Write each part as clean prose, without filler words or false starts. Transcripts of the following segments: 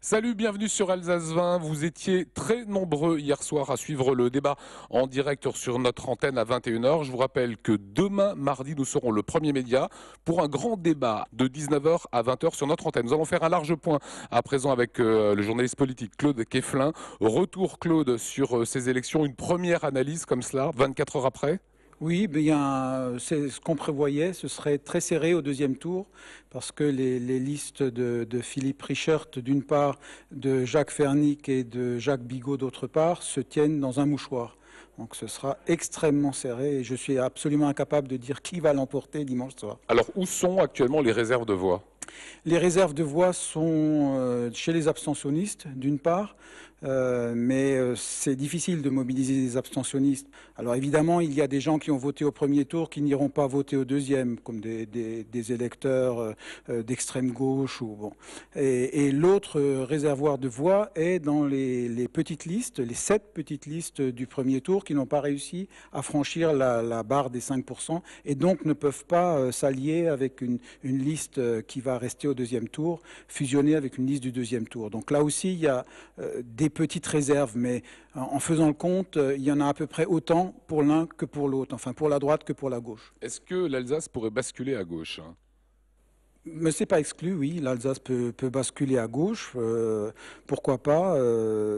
Salut, bienvenue sur Alsace 20. Vous étiez très nombreux hier soir à suivre le débat en direct sur notre antenne à 21h. Je vous rappelle que demain, mardi, nous serons le premier média pour un grand débat de 19h à 20h sur notre antenne. Nous allons faire un large point à présent avec le journaliste politique Claude Quefflin. Retour, Claude, sur ces élections. Une première analyse comme cela, 24 heures après? Oui, bien, c'est ce qu'on prévoyait. Ce serait très serré au deuxième tour parce que les listes de Philippe Richert, d'une part, de Jacques Fernic et de Jacques Bigot, d'autre part, se tiennent dans un mouchoir. Donc ce sera extrêmement serré et je suis absolument incapable de dire qui va l'emporter dimanche soir. Alors, où sont actuellement les réserves de voix? Les réserves de voix sont chez les abstentionnistes, d'une part, mais c'est difficile de mobiliser les abstentionnistes. Alors évidemment, il y a des gens qui ont voté au premier tour qui n'iront pas voter au deuxième, comme des électeurs d'extrême gauche. Et l'autre réservoir de voix est dans les petites listes, les 7 petites listes du premier tour qui n'ont pas réussi à franchir la barre des 5% et donc ne peuvent pas s'allier avec une liste qui va rester au deuxième tour, fusionner avec une liste du deuxième tour. Donc là aussi, il y a des petites réserves, mais en faisant le compte, il y en a à peu près autant pour l'un que pour l'autre, enfin pour la droite que pour la gauche. Est-ce que l'Alsace pourrait basculer à gauche? Mais c'est pas exclu, oui, l'Alsace peut basculer à gauche, pourquoi pas.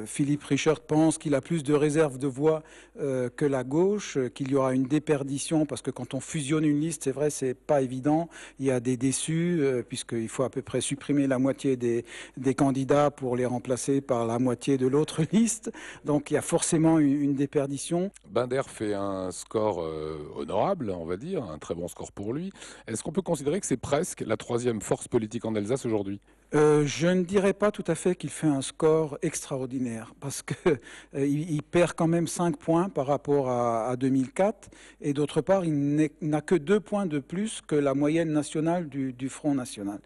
Philippe Richert pense qu'il a plus de réserves de voix que la gauche, qu'il y aura une déperdition, parce que quand on fusionne une liste, c'est vrai, c'est pas évident. Il y a des déçus, puisqu'il faut à peu près supprimer la moitié des candidats pour les remplacer par la moitié de l'autre liste. Donc il y a forcément une déperdition. Binder fait un score honorable, on va dire, un très bon score pour lui. Est-ce qu'on peut considérer que c'est presque la troisième force politique en Alsace aujourd'hui? Je ne dirais pas tout à fait qu'il fait un score extraordinaire parce que il perd quand même 5 points par rapport à 2004 et d'autre part il n'a que 2 points de plus que la moyenne nationale du Front National.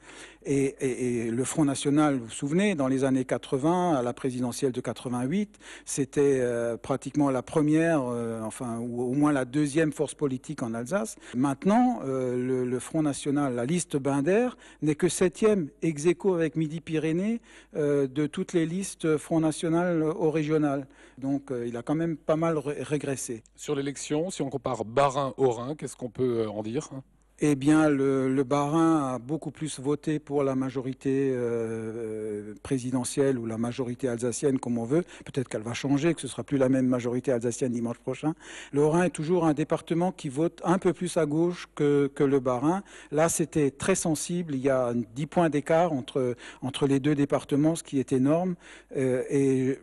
Et le Front National, vous vous souvenez, dans les années 80, à la présidentielle de 88, c'était pratiquement la première, enfin ou au moins la deuxième force politique en Alsace. Maintenant, le Front National, la liste Binder, n'est que 7e ex aequo avec Midi-Pyrénées de toutes les listes Front National au régional. Donc il a quand même pas mal régressé. Sur l'élection, si on compare Bas-Rhin au Rhin, qu'est-ce qu'on peut en dire? Eh bien, le Bas-Rhin a beaucoup plus voté pour la majorité présidentielle ou la majorité alsacienne, comme on veut. Peut-être qu'elle va changer, que ce ne sera plus la même majorité alsacienne dimanche prochain. Le Haut-Rhin est toujours un département qui vote un peu plus à gauche que le Bas-Rhin. Là, c'était très sensible. Il y a 10 points d'écart entre les deux départements, ce qui est énorme. Et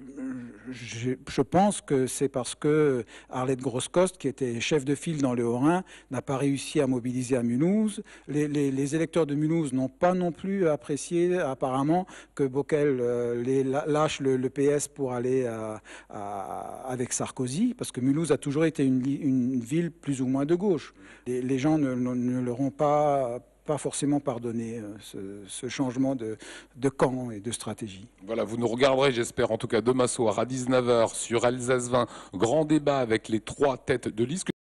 je pense que c'est parce que Arlette Grosskost, qui était chef de file dans le Haut-Rhin, n'a pas réussi à mobiliser à Mulhouse. Les électeurs de Mulhouse n'ont pas non plus apprécié apparemment que Bockel lâche le PS pour aller avec Sarkozy, parce que Mulhouse a toujours été une ville plus ou moins de gauche. Les gens ne leur ont pas forcément pardonné ce changement de camp et de stratégie. Voilà, vous nous regarderez, j'espère, en tout cas demain soir à 19h sur Alsace 20, grand débat avec les 3 têtes de liste.